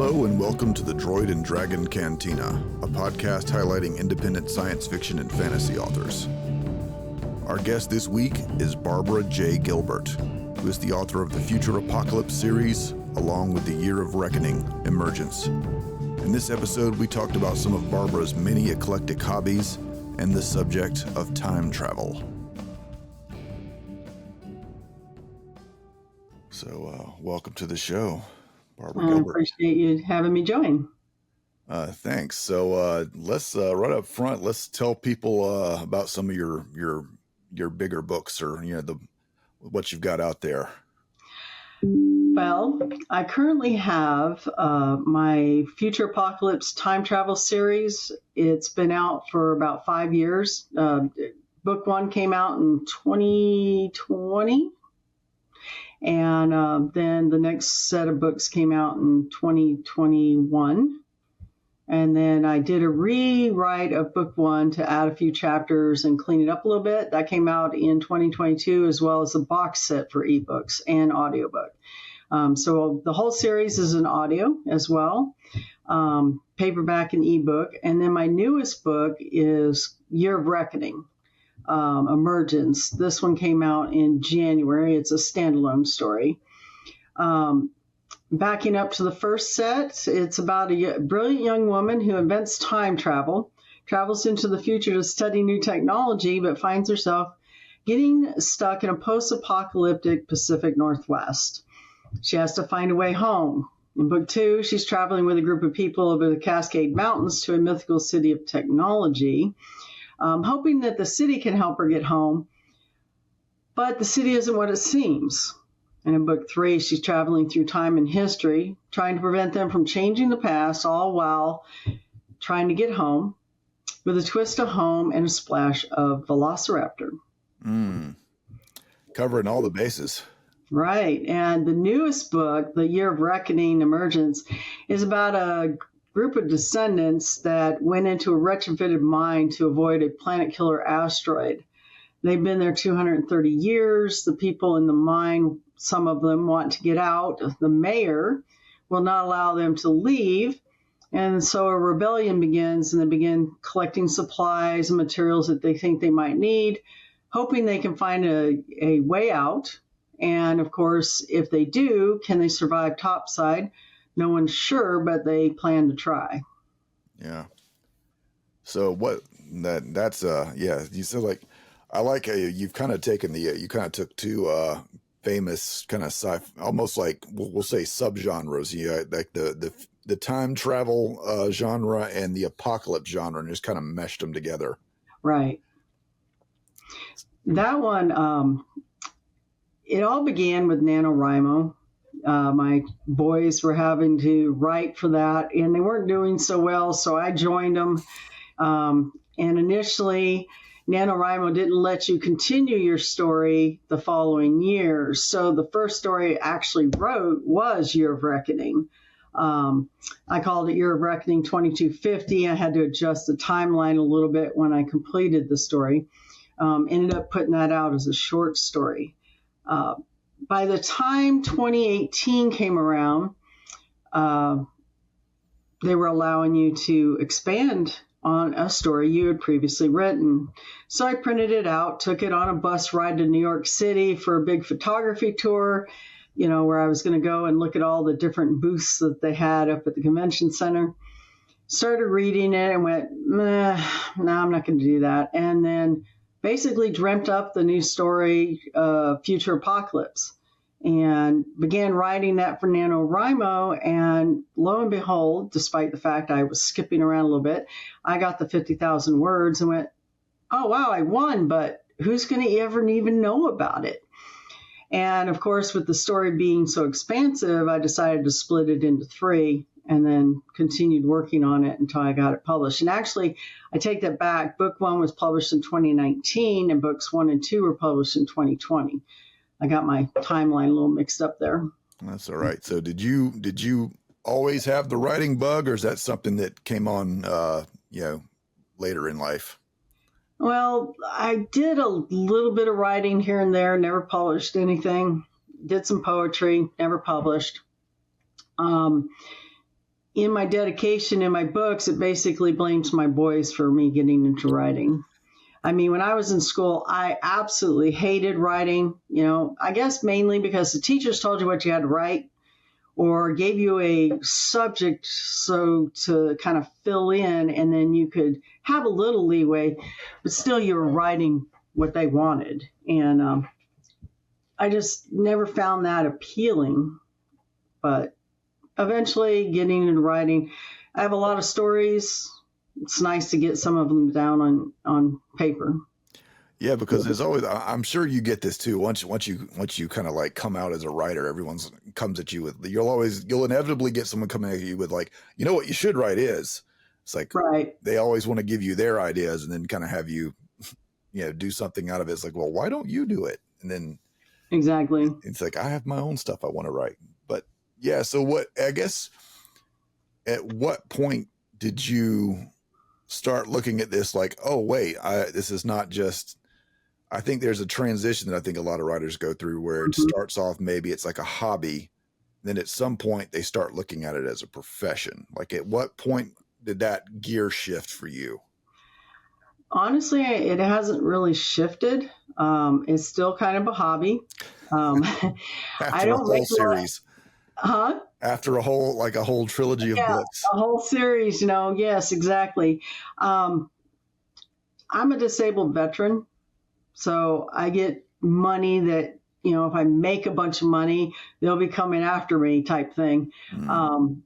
Hello and welcome to the Droid and Dragon Cantina, a podcast highlighting independent science fiction and fantasy authors. Our guest this week is Barbara J. Gilbert, who is the author of the Future Apocalypse series, along with the Year of Reckoning, Emergence. In this episode, we talked about some of Barbara's many eclectic hobbies and the subject of time travel. So, welcome to the show, Barbara Gilbert. I appreciate you having me join. Thanks. So let's right up front, let's tell people about some of your bigger books, or what you've got out there. Well, I currently have my Future Apocalypse time travel series. It's been out for about 5 years. Book one came out in 2020. And then the next set of books came out in 2021. And then I did a rewrite of book one to add a few chapters and clean it up a little bit. That came out in 2022, as well as a box set for ebooks and audiobook. So the whole series is an audio as well, paperback and ebook. And then my newest book is Year of Reckoning. Emergence. This one came out in January. It's a standalone story. Backing up to the first set, it's about a brilliant young woman who invents time travel, travels into the future to study new technology, but finds herself getting stuck in a post-apocalyptic Pacific Northwest. She has to find a way home. In book two, she's traveling with a group of people over the Cascade Mountains to a mythical city of technology, hoping that the city can help her get home. But the city isn't what it seems. And in book three, she's traveling through time and history, trying to prevent them from changing the past, all while trying to get home, with a twist of home and a splash of Velociraptor. Covering all the bases. Right. And the newest book, The Year of Reckoning, Emergence, is about a group of descendants that went into a retrofitted mine to avoid a planet-killer asteroid. They've been there 230 years. The people in the mine, some of them want to get out. The mayor will not allow them to leave. And so a rebellion begins, and they begin collecting supplies and materials that they think they might need, hoping they can find a way out. And of course, if they do, can they survive topside? No one's sure, but they plan to try. Yeah. So that's you said, like, I like how you've kind of taken you kind of took two famous kind of almost like we'll say subgenres, like the time travel genre and the apocalypse genre, and just kind of meshed them together. Right. That one, it all began with NaNoWriMo. My boys were having to write for that, and they weren't doing so well, so I joined them. And initially, NaNoWriMo didn't let you continue your story the following year. So the first story I actually wrote was Year of Reckoning. I called it Year of Reckoning 2250. I had to adjust the timeline a little bit when I completed the story. Ended up putting that out as a short story. By the time 2018 came around, they were allowing you to expand on a story you had previously written. So I printed it out, took it on a bus ride to New York City for a big photography tour, where I was going to go and look at all the different booths that they had up at the convention center. Started reading it and went, no, I'm not going to do that. And then basically dreamt up the new story, Future Apocalypse, and began writing that for NaNoWriMo. And lo and behold, despite the fact I was skipping around a little bit, I got the 50,000 words and went, oh, wow, I won, but who's going to ever even know about it? And of course, with the story being so expansive, I decided to split it into three, and then continued working on it until I got it published. And actually, I take that back. Book one was published in 2019, and books one and two were published in 2020. I got my timeline a little mixed up there. That's all right. So did you always have the writing bug, or is that something that came on, later in life? Well, I did a little bit of writing here and there, never published anything. Did some poetry, never published. in my dedication in my books, it basically blames my boys for me getting into writing. I mean, when I was in school, I absolutely hated writing, I guess mainly because the teachers told you what you had to write or gave you a subject so to kind of fill in, and then you could have a little leeway, but still you were writing what they wanted. And I just never found that appealing. But eventually getting into writing, I have a lot of stories. It's nice to get some of them down on paper. Yeah, because there's always, I'm sure you get this too. Once you kind of like come out as a writer, everyone comes at you with, you'll inevitably get someone coming at you with like, what you should write is. It's like, right. They always want to give you their ideas and then kind of have you, do something out of it. It's like, well, why don't you do it? And then exactly, it's like, I have my own stuff I want to write. But yeah, so at what point did you start looking at this like, oh wait, this is not just, I think there's a transition that I think a lot of writers go through where it starts off, maybe it's like a hobby. Then at some point they start looking at it as a profession. Like at what point did that gear shift for you? Honestly, it hasn't really shifted. It's still kind of a hobby. After I don't a whole series. After a whole trilogy of books. A whole series, yes, exactly. I'm a disabled veteran. So I get money that, if I make a bunch of money, they'll be coming after me type thing. And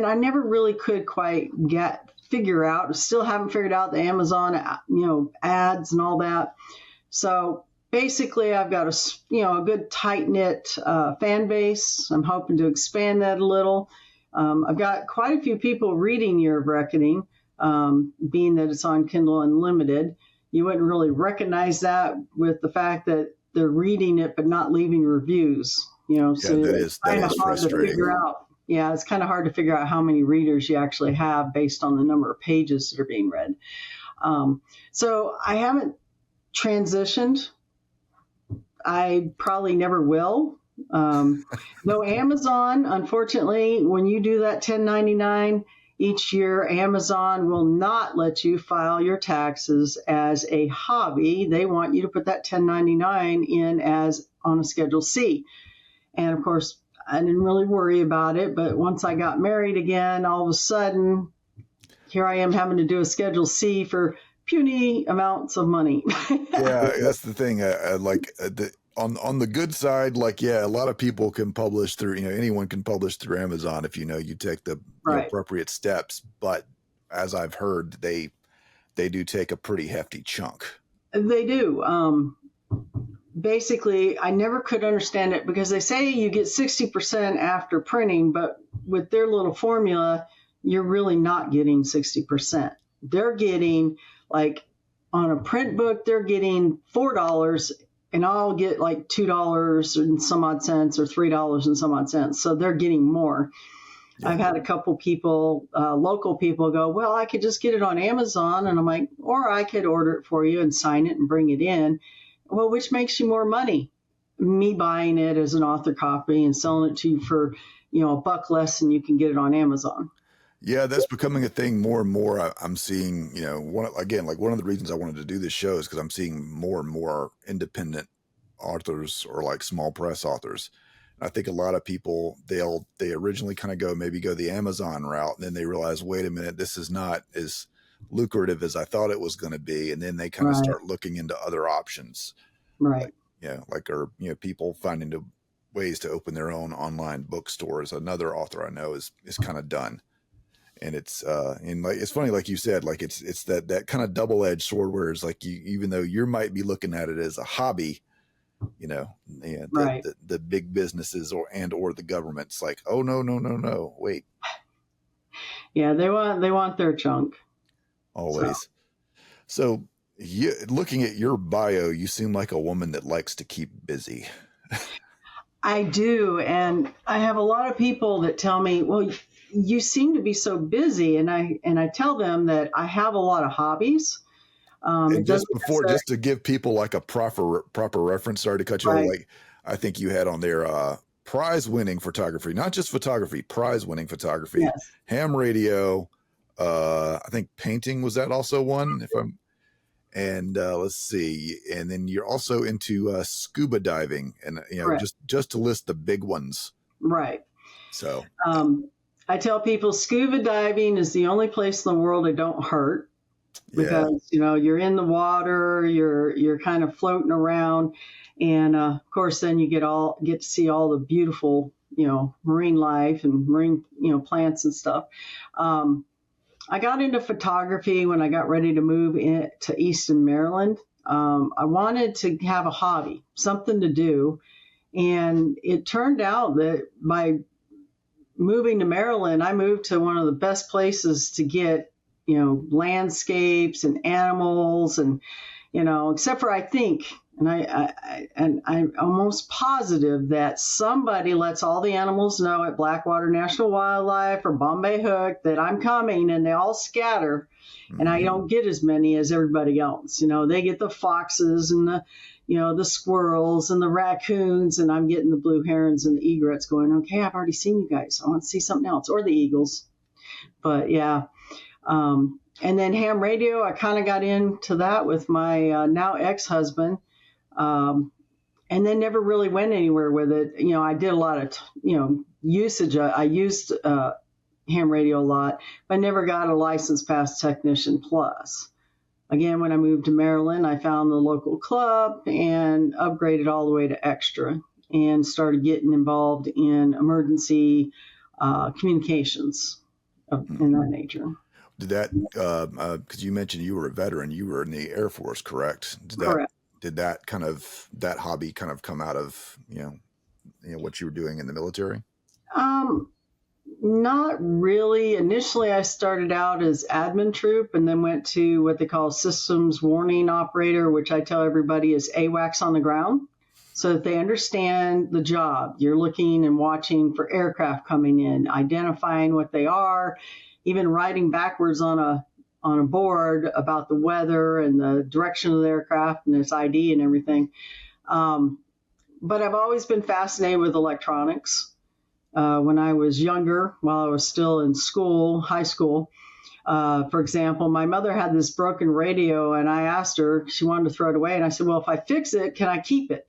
I never really could quite figure out, still haven't figured out the Amazon, ads and all that. So basically I've got a good tight knit fan base. I'm hoping to expand that a little. I've got quite a few people reading Year of Reckoning, being that it's on Kindle Unlimited. You wouldn't really recognize that with the fact that they're reading it but not leaving reviews. So that is frustrating. To figure out. Yeah, it's kind of hard to figure out how many readers you actually have based on the number of pages that are being read. So I haven't transitioned. I probably never will. Though Amazon, unfortunately, when you do that 1099 each year, Amazon will not let you file your taxes as a hobby. They want you to put that 1099 in as on a Schedule C. And of course, I didn't really worry about it. But once I got married again, all of a sudden, here I am having to do a Schedule C for puny amounts of money. Yeah, that's the thing. On the good side, a lot of people can publish through, anyone can publish through Amazon if you take the appropriate steps. But as I've heard, they do take a pretty hefty chunk. They do. Basically, I never could understand it because they say you get 60% after printing, but with their little formula, you're really not getting 60%. They're getting on a print book, they're getting $4 and I'll get $2 and some odd cents or $3 and some odd cents. So they're getting more. Yeah. I've had a couple people, local people go, well, I could just get it on Amazon. And I'm like, or I could order it for you and sign it and bring it in. Well, which makes you more money? Me buying it as an author copy and selling it to you for, $1 less than you can get it on Amazon. Yeah, that's becoming a thing more and more. I'm seeing, one of the reasons I wanted to do this show is because I'm seeing more and more independent authors or small press authors. And I think a lot of people, they originally kind of go the Amazon route, and then they realize, wait a minute, this is not as lucrative as I thought it was going to be. And then they kind of start looking into other options. Right. People finding ways to open their own online bookstores. Another author I know is kind of done. And it's it's funny, like you said, it's that kind of double-edged sword where it's even though you might be looking at it as a hobby, the big businesses or the government's like, oh no, wait. Yeah, they want their chunk. Always. So looking at your bio, you seem like a woman that likes to keep busy. I do, and I have a lot of people that tell me, well, you seem to be so busy, and I tell them that I have a lot of hobbies. And just to give people a proper reference, sorry to cut you off, I think you had on there prize-winning photography, not just photography, prize-winning photography. Yes. Ham radio. I think painting, was that also one? And let's see. And then you're also into scuba diving, and Correct. just to list the big ones. Right. So I tell people scuba diving is the only place in the world it don't hurt, because you're in the water, you're kind of floating around, and of course then you get to see all the beautiful marine life and marine plants and stuff. I got into photography when I got ready to move to Easton, Maryland. I wanted to have a hobby, something to do. And it turned out that by moving to Maryland, I moved to one of the best places to get, landscapes and animals and, except for I think, and I'm almost positive that somebody lets all the animals know at Blackwater National Wildlife or Bombay Hook that I'm coming, and they all scatter, and I don't get as many as everybody else. They get the foxes and the squirrels and the raccoons, and I'm getting the blue herons and the egrets going, okay, I've already seen you guys. I want to see something else, or the eagles. But yeah. And then ham radio, I kind of got into that with my now ex-husband. And then never really went anywhere with it. I did a lot of, usage. I used ham radio a lot, but never got a license past Technician Plus. Again, when I moved to Maryland, I found the local club and upgraded all the way to Extra and started getting involved in emergency communications in that nature. Did that, because you mentioned you were a veteran, you were in the Air Force, correct? Correct. Did that hobby kind of come out of, what you were doing in the military? Not really. Initially, I started out as admin troop and then went to what they call systems warning operator, which I tell everybody is AWACS on the ground, so that they understand the job. You're looking and watching for aircraft coming in, identifying what they are, even writing backwards on a board about the weather and the direction of the aircraft and its ID and everything. But I've always been fascinated with electronics. When I was younger, while I was still in school, high school, for example, my mother had this broken radio, and I asked her, she wanted to throw it away. And I said, well, if I fix it, can I keep it?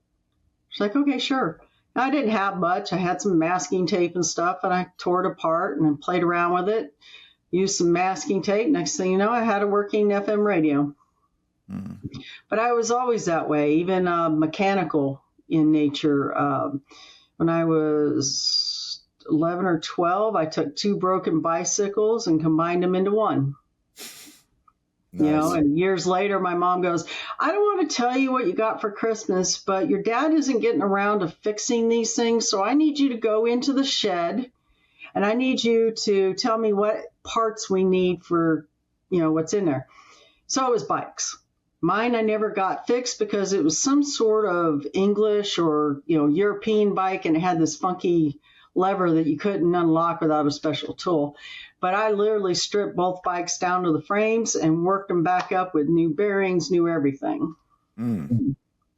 She's like, okay, sure. Now, I didn't have much. I had some masking tape and stuff, and I tore it apart and played around with it. Used some masking tape. Next thing you know, I had a working FM radio. But I was always that way, even mechanical in nature. When I was 11 or 12, I took 2 broken bicycles and combined them into one. Nice. And years later, my mom goes, I don't want to tell you what you got for Christmas, but your dad isn't getting around to fixing these things, so I need you to go into the shed, and I need you to tell me what parts we need for, what's in there. So it was bikes. Mine I never got fixed because it was some sort of English or, European bike, and it had this funky lever that you couldn't unlock without a special tool. But I literally stripped both bikes down to the frames and worked them back up with new bearings, new everything.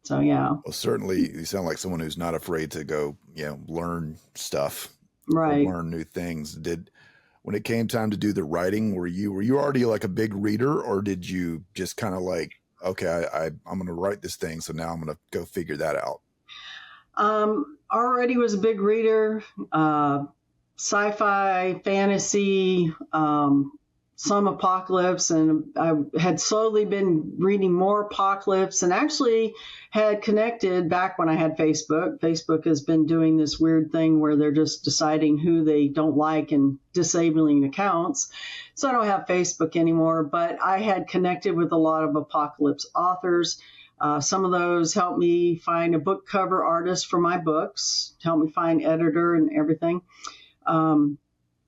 So, yeah. Well, certainly you sound like someone who's not afraid to go, learn stuff, right? Learn new things. When it came time to do the writing, were you already like a big reader, or did you just kind of like, okay, I'm going to write this thing, so now I'm going to go figure that out? Already was a big reader, sci-fi, fantasy, some apocalypse, and I had slowly been reading more apocalypse, and actually had connected back when I had Facebook. Facebook has been doing this weird thing where they're just deciding who they don't like and disabling accounts. So I don't have Facebook anymore, but I had connected with a lot of apocalypse authors. Some of those helped me find a book cover artist for my books, helped me find editor and everything.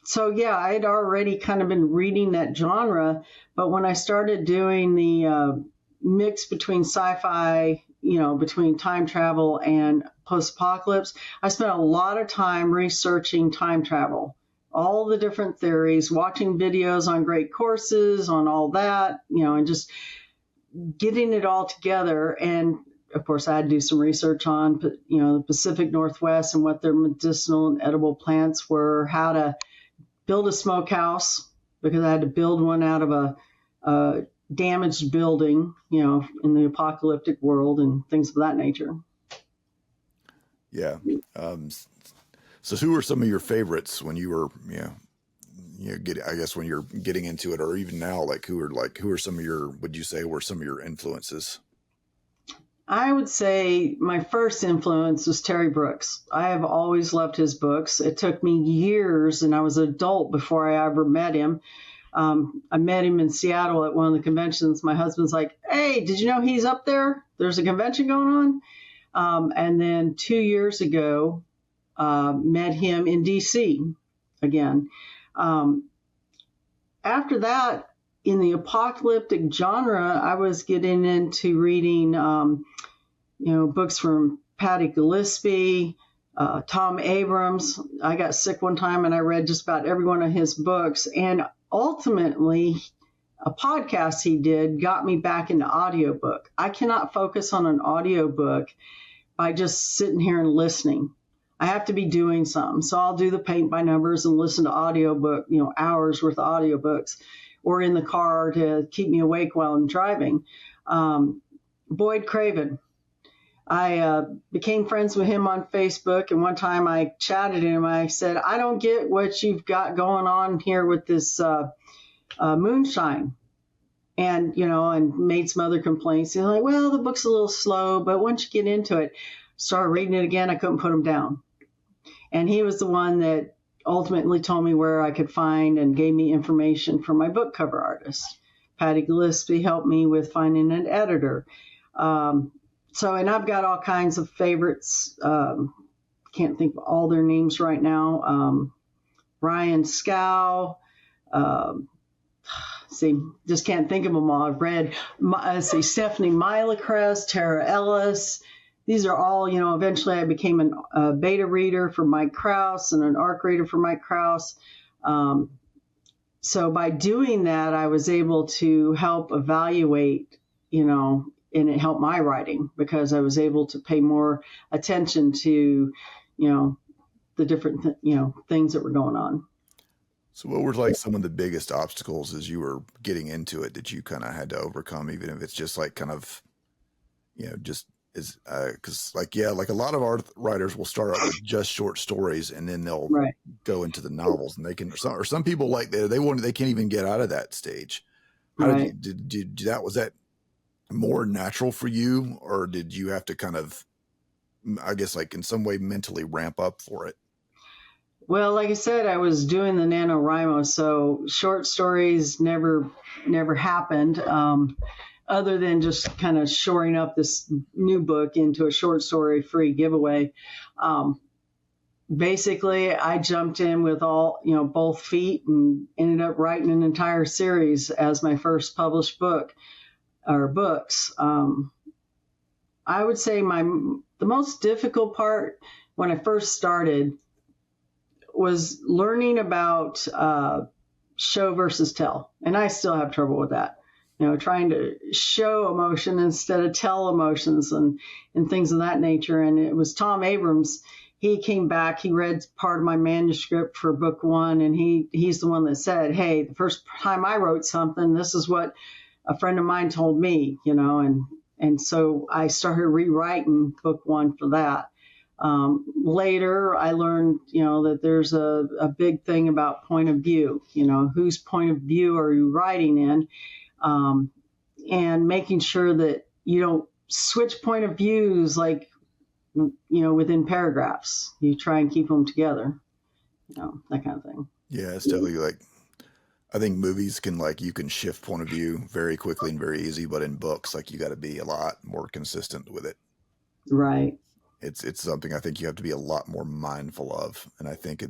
So yeah, I had already kind of been reading that genre, but when I started doing the mix between sci-fi, between time travel and post-apocalypse, I spent a lot of time researching time travel, all the different theories, watching videos on great courses, on all that, and just getting it all together. And of course, I had to do some research on, the Pacific Northwest and what their medicinal and edible plants were, how to build a smokehouse, because I had to build one out of a damaged building, in the apocalyptic world and things of that nature. Yeah. So who are some of your favorites when you were, I guess when you're getting into it, or even now, who are some of your, would you say were some of your influences? I would say my first influence was Terry Brooks. I have always loved his books. It took me years, and I was an adult before I ever met him. I met him in Seattle at one of the conventions. My husband's like, "Hey, did you know he's up there? There's a convention going on." And then 2 years ago, met him in D.C. again. After that, in the apocalyptic genre, I was getting into reading, books from Patty Gillespie, Tom Abrams. I got sick one time and I read just about every one of his books. And ultimately, a podcast he did got me back into audiobook. I cannot focus on an audiobook by just sitting here and listening. I have to be doing something. So I'll do the paint by numbers and listen to audiobook, hours worth of audiobooks, or in the car to keep me awake while I'm driving. Boyd Craven. I became friends with him on Facebook, and one time I chatted him. I said, "I don't get what you've got going on here with this moonshine." And, and made some other complaints. He's like, "Well, the book's a little slow, but once you get into it," started reading it again, I couldn't put him down. And he was the one that ultimately told me where I could find and gave me information for my book cover artist. Patty Gillespie helped me with finding an editor. And I've got all kinds of favorites. Can't think of all their names right now. Ryan Scow. Just can't think of them all. I've read, Stephanie Milacrest, Tara Ellis. These are all, eventually I became a beta reader for Mike Krause and an ARC reader for Mike Krause. So by doing that, I was able to help evaluate, and it helped my writing because I was able to pay more attention to, the different, things that were going on. So what were some of the biggest obstacles as you were getting into it that you kind of had to overcome, even if it's just because a lot of art writers will start out with just short stories and then they'll go into the novels, and they can, or some people they can't even get out of that stage. How did was that more natural for you, or did you have to kind of, I guess, in some way mentally ramp up for it? Well, like I said, I was doing the NaNoWriMo, so short stories never happened. Other than just kind of shoring up this new book into a short story free giveaway. Basically, I jumped in with all, both feet and ended up writing an entire series as my first published book or books. I would say the most difficult part when I first started was learning about show versus tell. And I still have trouble with that. Trying to show emotion instead of tell emotions and things of that nature. And it was Tom Abrams. He came back, he read part of my manuscript for book one, and he's the one that said, "Hey, the first time I wrote something, this is what a friend of mine told me," and so I started rewriting book one for that. Later, I learned, that there's a big thing about point of view, whose point of view are you writing in? And making sure that you don't switch point of views within paragraphs. You try and keep them together, that kind of thing. Yeah, it's definitely I think movies can you can shift point of view very quickly and very easy, but in books, you got to be a lot more consistent with it. Right. It's something I think you have to be a lot more mindful of. And I think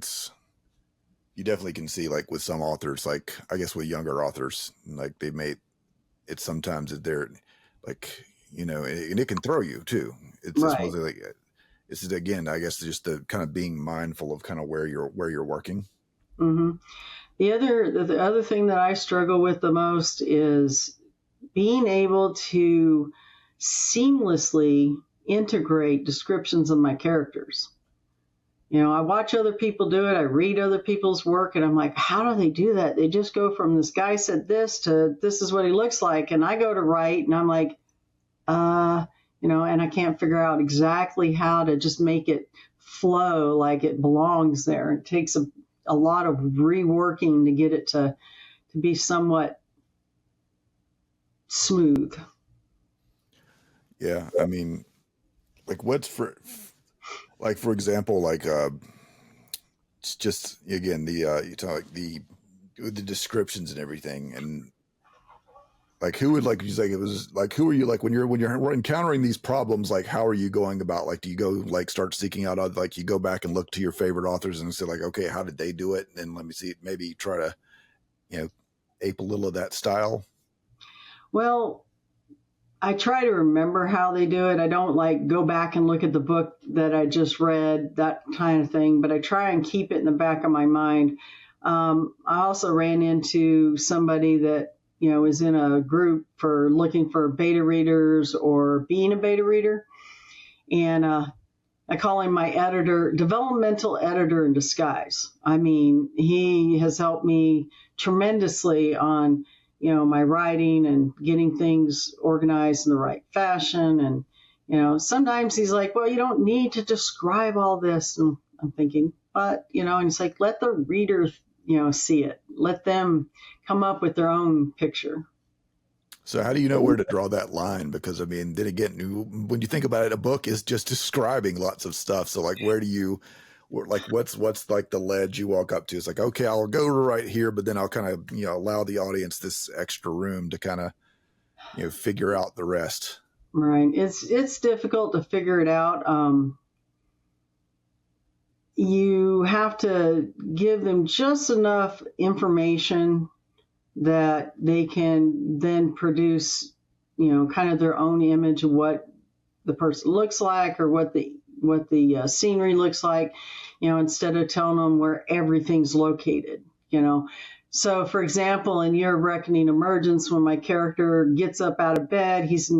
you definitely can see with some authors, I guess with younger authors, they made it sometimes that they're and it can throw you too. It's just mostly this is, again, I guess just the kind of being mindful of kind of where you're working. Mm-hmm. The other thing that I struggle with the most is being able to seamlessly integrate descriptions of my characters. I watch other people do it. I read other people's work, and I'm like, how do they do that? They just go from this guy said this to this is what he looks like. And I go to write, and I'm like, and I can't figure out exactly how to just make it flow like it belongs there. It takes a lot of reworking to get it to be somewhat smooth. Yeah, I mean, like for example, like it's just again the you talk like the descriptions and everything, and like who would like you like it was like who are you like when you're encountering these problems, like how are you going about, like do you go like start seeking out like you go back and look to your favorite authors and say like, okay, how did they do it, and then let me see, maybe try to ape a little of that style? Well, I try to remember how they do it. I don't like go back and look at the book that I just read, that kind of thing, but I try and keep it in the back of my mind. I also ran into somebody that, is in a group for looking for beta readers or being a beta reader. And I call him my editor, developmental editor in disguise. I mean, he has helped me tremendously on my writing and getting things organized in the right fashion. And, sometimes he's like, well, you don't need to describe all this. And I'm thinking, but, and it's like, let the readers, see it. Let them come up with their own picture. So how do you know where to draw that line? Because I mean, then again, when you think about it, a book is just describing lots of stuff. So like, what's like the ledge you walk up to? It's like, okay, I'll go right here, but then I'll kind of, allow the audience this extra room to kind of, figure out the rest. Right. It's difficult to figure it out. You have to give them just enough information that they can then produce, kind of their own image of what the person looks like or what the scenery looks like, instead of telling them where everything's located, So, for example, in Year of Reckoning Emergence, when my character gets up out of bed, he's,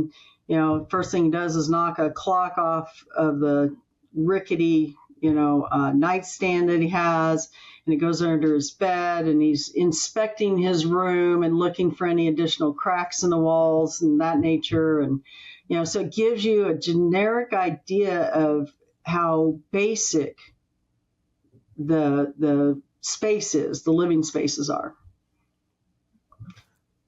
first thing he does is knock a clock off of the rickety, nightstand that he has, and he goes under his bed and he's inspecting his room and looking for any additional cracks in the walls and that nature. And, so it gives you a generic idea of how basic the spaces, the living spaces are.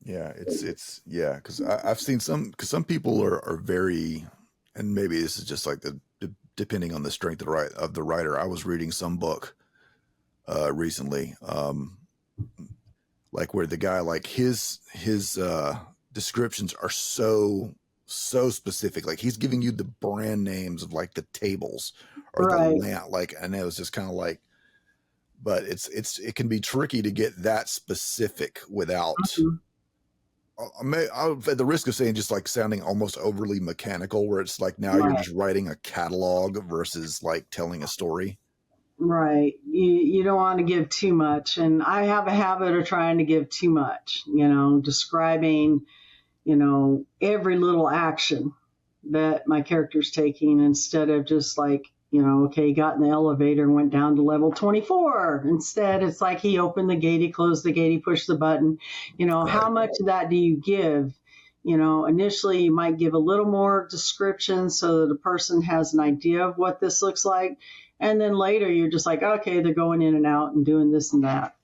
Yeah, it's yeah, because I've seen because some people are very, and maybe this is just like depending on the strength of the writer. I was reading some book recently, like where the guy, like his descriptions are so specific. Like he's giving you the brand names of like the tables or Right. the lamp, like, and it was just kind of like, but it can be tricky to get that specific without. Mm-hmm. At the risk of saying just like sounding almost overly mechanical, where it's like now You're just writing a catalog versus like telling a story. Right. You don't want to give too much. And I have a habit of trying to give too much, describing, every little action that my character's taking instead of just like, okay, he got in the elevator and went down to level 24. Instead, it's like he opened the gate, he closed the gate, he pushed the button. Right. How much of that do you give? Initially you might give a little more description so that the person has an idea of what this looks like. And then later you're just like, okay, they're going in and out and doing this and that.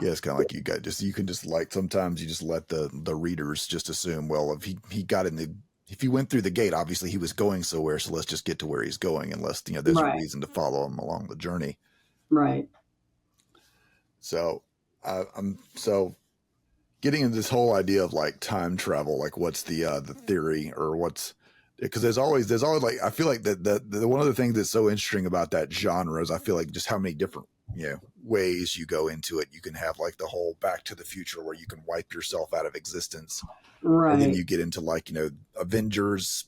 Yeah, it's kind of like you can just like, sometimes you just let the readers just assume, well, if if he went through the gate, obviously he was going somewhere, so let's just get to where he's going, unless there's a reason to follow him along the journey. Right. So so getting into this whole idea of like time travel, like what's the theory, or what's, because there's always like, I feel like the one of the things that's so interesting about that genre is I feel like just how many different ways you go into it. You can have like the whole Back to the Future where you can wipe yourself out of existence. Right. And then you get into like, Avengers,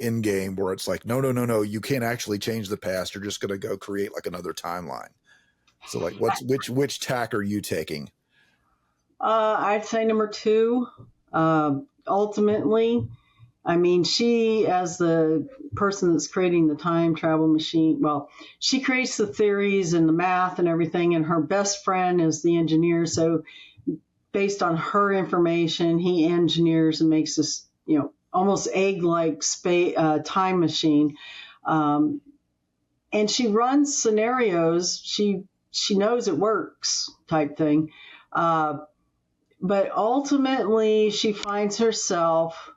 Endgame, where it's like, no, you can't actually change the past. You're just going to go create like another timeline. So like, which tack are you taking? I'd say number 2. ultimately, I mean, she, as the person that's creating the time travel machine, well, she creates the theories and the math and everything, and her best friend is the engineer. So based on her information, he engineers and makes this, almost egg-like time machine. And she runs scenarios. She knows it works type thing. But ultimately, she finds herself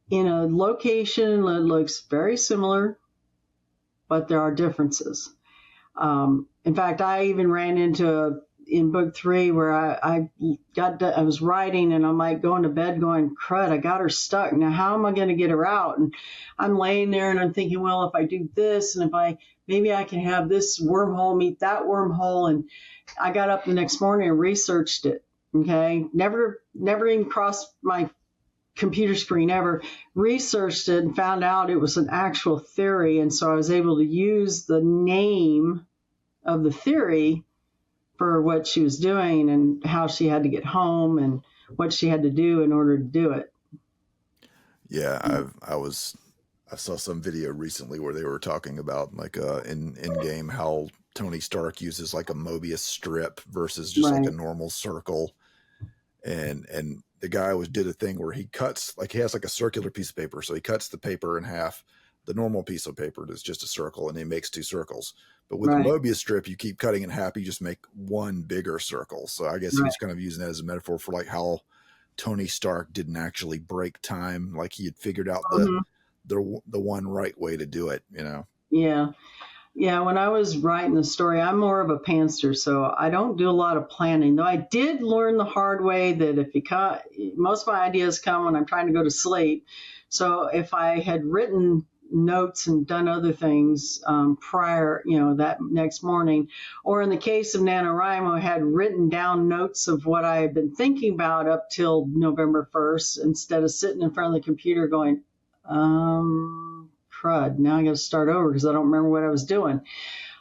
in a location that looks very similar, but there are differences. In fact, I even ran into in book 3 where I was writing and I'm like going to bed going, crud, I got her stuck. Now, how am I going to get her out? And I'm laying there and I'm thinking, well, if I do this and maybe I can have this wormhole meet that wormhole. And I got up the next morning and researched it. Okay. Never even crossed my computer screen ever, researched it and found out it was an actual theory. And so I was able to use the name of the theory for what she was doing and how she had to get home and what she had to do in order to do it. Yeah, I saw some video recently where they were talking about like in game how Tony Stark uses like a Mobius strip versus just like a normal circle, and the guy did a thing where he cuts, like he has like a circular piece of paper, so he cuts the paper in half. The normal piece of paper is just a circle, and he makes 2 circles. But with the Mobius strip, you keep cutting in half, you just make one bigger circle. So I guess he was kind of using that as a metaphor for like how Tony Stark didn't actually break time, like he had figured out the one right way to do it, Yeah. When I was writing the story, I'm more of a pantser, so I don't do a lot of planning. Though I did learn the hard way that most of my ideas come when I'm trying to go to sleep. So if I had written notes and done other things prior, that next morning, or in the case of NaNoWriMo, I had written down notes of what I had been thinking about up till November 1st, instead of sitting in front of the computer going, crud, now I got to start over because I don't remember what I was doing.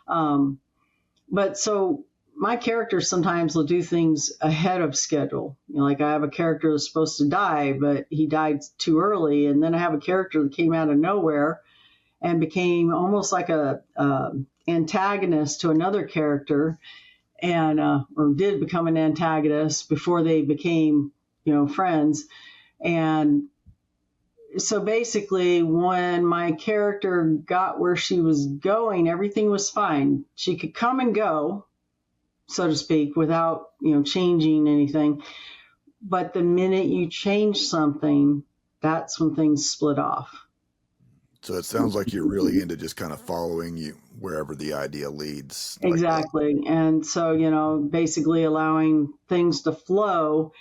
But so my characters sometimes will do things ahead of schedule. Like I have a character that's supposed to die, but he died too early. And then I have a character that came out of nowhere and became almost like a antagonist to another character, and or did become an antagonist before they became, friends. And so basically, when my character got where she was going, everything was fine. She could come and go, so to speak, without, changing anything. But the minute you change something, that's when things split off. So it sounds like you're really into just kind of following you wherever the idea leads. Exactly. Like and so, basically allowing things to flow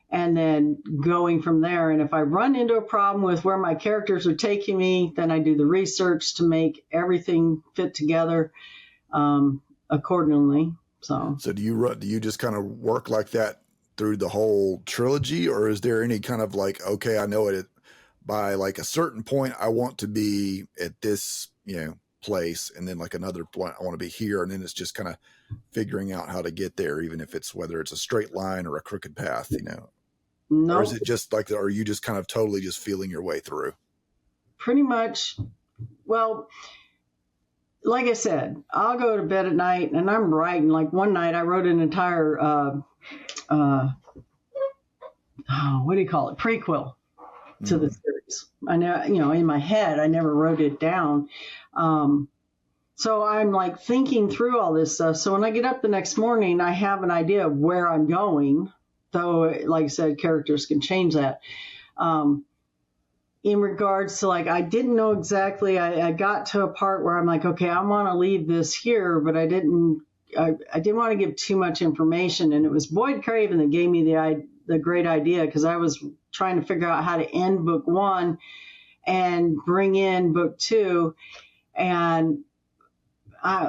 and then going from there. And if I run into a problem with where my characters are taking me, then I do the research to make everything fit together accordingly. So do you just kind of work like that through the whole trilogy, or is there any kind of like, okay, I know it by like a certain point I want to be at this, place, and then like another point I want to be here, and then it's just kind of figuring out how to get there, even if it's whether it's a straight line or a crooked path, No. Or is it just like, are you just kind of totally just feeling your way through? Pretty much. Well, like I said, I'll go to bed at night and I'm writing. Like one night I wrote an entire, what do you call it? Prequel to the series. I know, in my head, I never wrote it down. So I'm like thinking through all this stuff. So when I get up the next morning, I have an idea of where I'm going. Though, like I said, characters can change that. In regards to like, I didn't know exactly, I got to a part where I'm like, okay, I want to leave this here, but I didn't want to give too much information. And it was Boyd Craven that gave me the great idea, because I was trying to figure out how to end book 1 and bring in book 2. And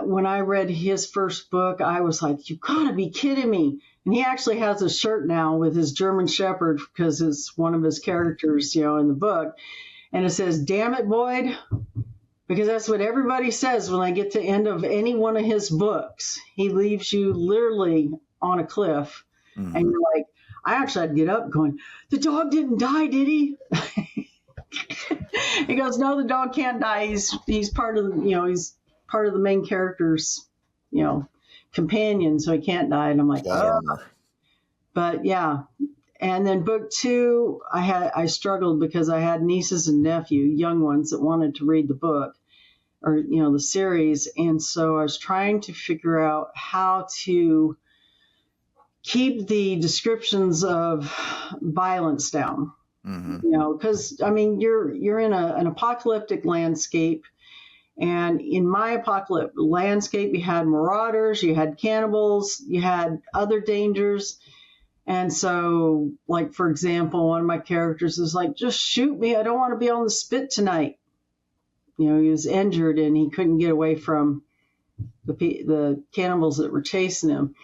when I read his first book, I was like, you gotta be kidding me. And he actually has a shirt now with his German Shepherd, because it's one of his characters, in the book. And it says, damn it, Boyd. Because that's what everybody says when I get to the end of any one of his books. He leaves you literally on a cliff. Mm-hmm. And you're like, I actually had to get up going, the dog didn't die, did he? He goes, no, the dog can't die. He's part of the, he's part of the main character's, companion, so he can't die. And I'm like, Plot oh, armor. but yeah. And then book 2, I struggled because I had nieces and nephew, young ones that wanted to read the book or, the series. And so I was trying to figure out how to keep the descriptions of violence down. Because you're in an apocalyptic landscape, and in my apocalyptic landscape, you had marauders, you had cannibals, you had other dangers, and so, like for example, one of my characters is like, "Just shoot me! I don't want to be on the spit tonight." He was injured and he couldn't get away from the cannibals that were chasing him.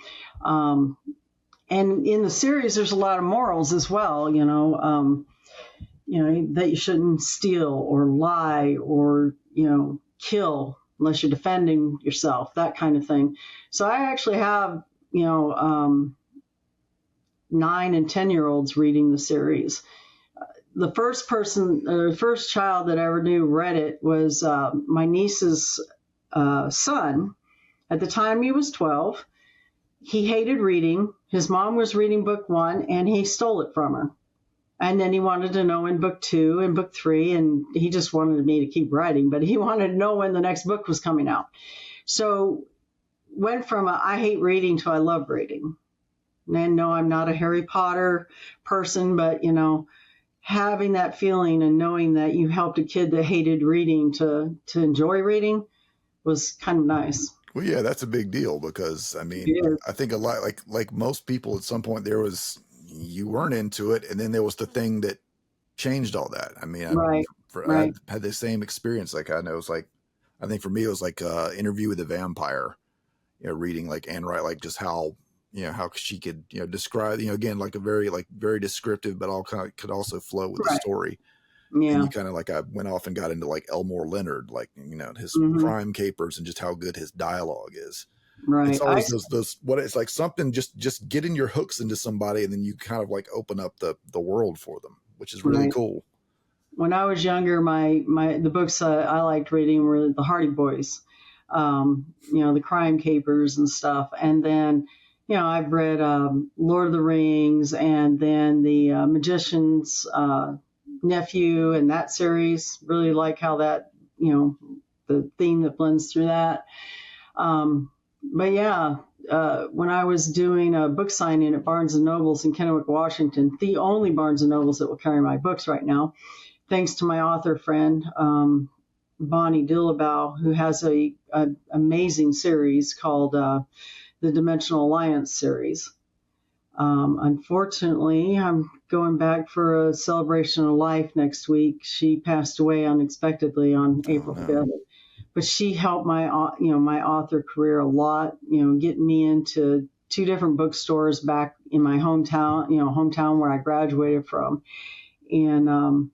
And in the series, there's a lot of morals as well, that you shouldn't steal or lie or, kill unless you're defending yourself, that kind of thing. So I actually have, 9 and 10-year-olds reading the series. The first child that I ever knew read it was my niece's son. At the time, he was 12. He hated reading. His mom was reading book 1, and he stole it from her. And then he wanted to know in book 2 and book 3, and he just wanted me to keep writing, but he wanted to know when the next book was coming out. So went from I hate reading to I love reading. And no, I'm not a Harry Potter person, but, having that feeling and knowing that you helped a kid that hated reading to enjoy reading was kind of nice. Well, yeah, that's a big deal because, I think a lot, like most people at some point you weren't into it, and then there was the thing that changed all that. Right. I had the same experience. Like, I know it's like, I think for me, it was like Interview with the Vampire, reading like Anne Wright, like just how, how she could, describe, again, like very descriptive, but all kind of could also flow with the story. Yeah. And you kind of like, I went off and got into like Elmore Leonard, like, his crime capers and just how good his dialogue is. Right. It's always it's like something just getting your hooks into somebody, and then you kind of like open up the world for them, which is really cool. When I was younger, the books I liked reading were the Hardy Boys, the crime capers and stuff. And then, I've read Lord of the Rings, and then the Magician's Nephew and that series. Really like how that, the theme that blends through that. But yeah, when I was doing a book signing at Barnes & Nobles in Kennewick, Washington, the only Barnes & Nobles that will carry my books right now, thanks to my author friend, Bonnie Dillabow, who has a amazing series called the Dimensional Alliance series. Unfortunately, I'm going back for a celebration of life next week. She passed away unexpectedly on April 5th. But she helped my author career a lot, getting me into 2 different bookstores back in my hometown where I graduated from. And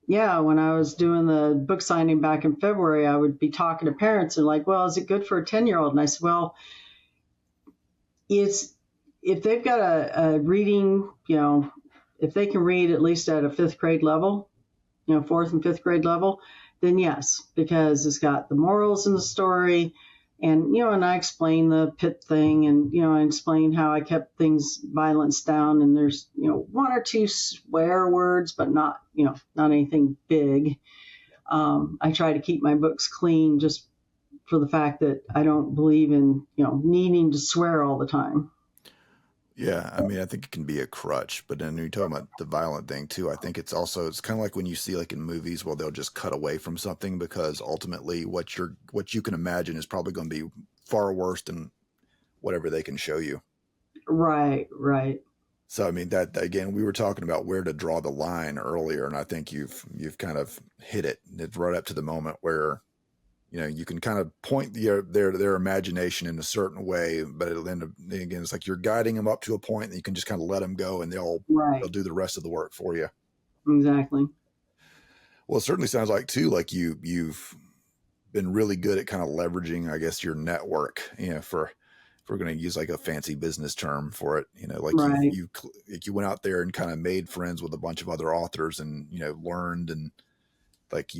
when I was doing the book signing back in February, I would be talking to parents and like, well, is it good for a 10-year-old? And I said, well, if they've got a reading, if they can read at least at a 5th grade level, 4th and 5th grade level, then yes, because it's got the morals in the story. And, and I explain the pit thing, and, I explain how I kept violence down, and there's, 1 or 2 swear words, but not anything big. I try to keep my books clean just for the fact that I don't believe in, needing to swear all the time. Yeah, I think it can be a crutch, but then you're talking about the violent thing too. I think it's kind of like when you see like in movies, well, they'll just cut away from something because ultimately what you can imagine is probably going to be far worse than whatever they can show you. Right. So that again, we were talking about where to draw the line earlier, and I think you've kind of hit it. It's right up to the moment where you can kind of point their imagination in a certain way, but it'll end up, again, it's like you're guiding them up to a point and you can just kind of let them go and they'll do the rest of the work for you. Exactly. Well, it certainly sounds like too, like you've been really good at kind of leveraging, I guess, your network, for we're going to use like a fancy business term for it, like Right. you went out there and kind of made friends with a bunch of other authors and, learned, and like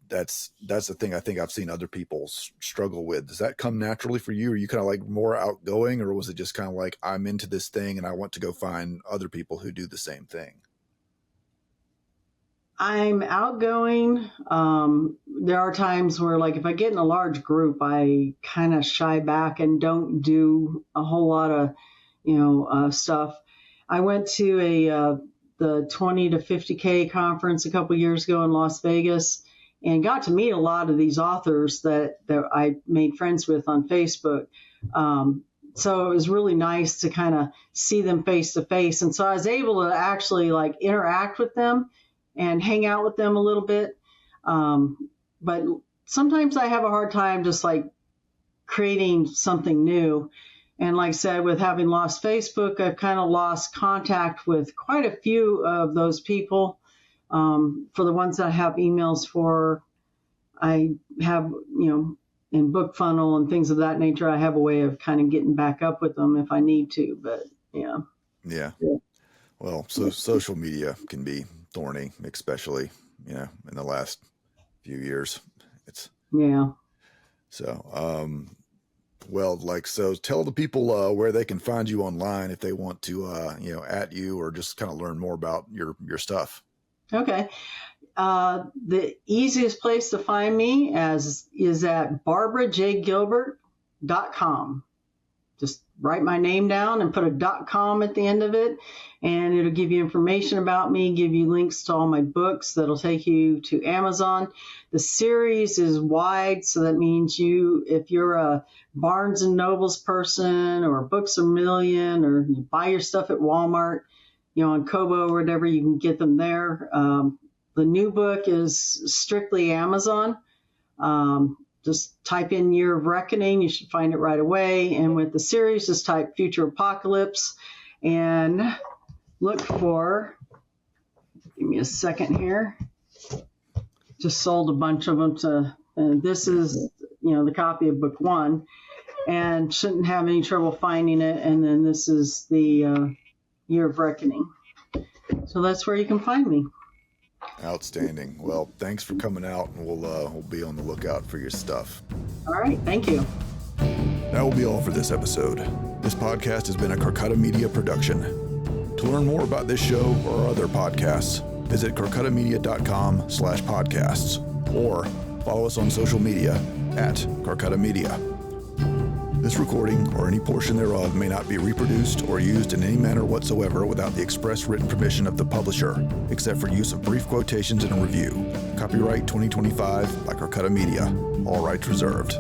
that's the thing I think I've seen other people struggle with. Does that come naturally for you? Are you kind of like more outgoing, or was it just kind of like, I'm into this thing and I want to go find other people who do the same thing? I'm outgoing. There are times where, like, if I get in a large group, I kind of shy back and don't do a whole lot of, stuff. I went to the 20 to 50K conference a couple years ago in Las Vegas and got to meet a lot of these authors that I made friends with on Facebook. So it was really nice to kind of see them face to face. And so I was able to actually like interact with them and hang out with them a little bit. But sometimes I have a hard time just like creating something new. And like I said, with having lost Facebook, I've kind of lost contact with quite a few of those people. For the ones that I have emails for, I have, in Book Funnel and things of that nature, I have a way of kind of getting back up with them if I need to. But yeah. Yeah. Well, so social media can be thorny, especially, in the last few years. So tell the people where they can find you online if they want to, at you or just kind of learn more about your stuff. Okay. The easiest place to find me is at barbarajgilbert.com. Just write my name down and put a .com at the end of it, and it'll give you information about me, give you links to all my books that'll take you to Amazon. The series is wide, so that means if you're a Barnes & Noble's person or Books A Million, or you buy your stuff at Walmart, on Kobo or whatever, you can get them there. The new book is strictly Amazon. Just type in Year of Reckoning. You should find it right away. And with the series, just type Future Apocalypse and look for, give me a second here. Just sold a bunch of them and this is, the copy of book 1, and shouldn't have any trouble finding it. And then this is the Year of Reckoning. So that's where you can find me. Outstanding. Well, thanks for coming out, and we'll be on the lookout for your stuff. All right. Thank you. That will be all for this episode. This podcast has been a Carcutta Media production. To learn more about this show or other podcasts, visit carcuttamedia.com/podcasts or follow us on social media at Carcutta Media. This recording or any portion thereof may not be reproduced or used in any manner whatsoever without the express written permission of the publisher, except for use of brief quotations in a review. Copyright 2025 by Carcutta Media. All rights reserved.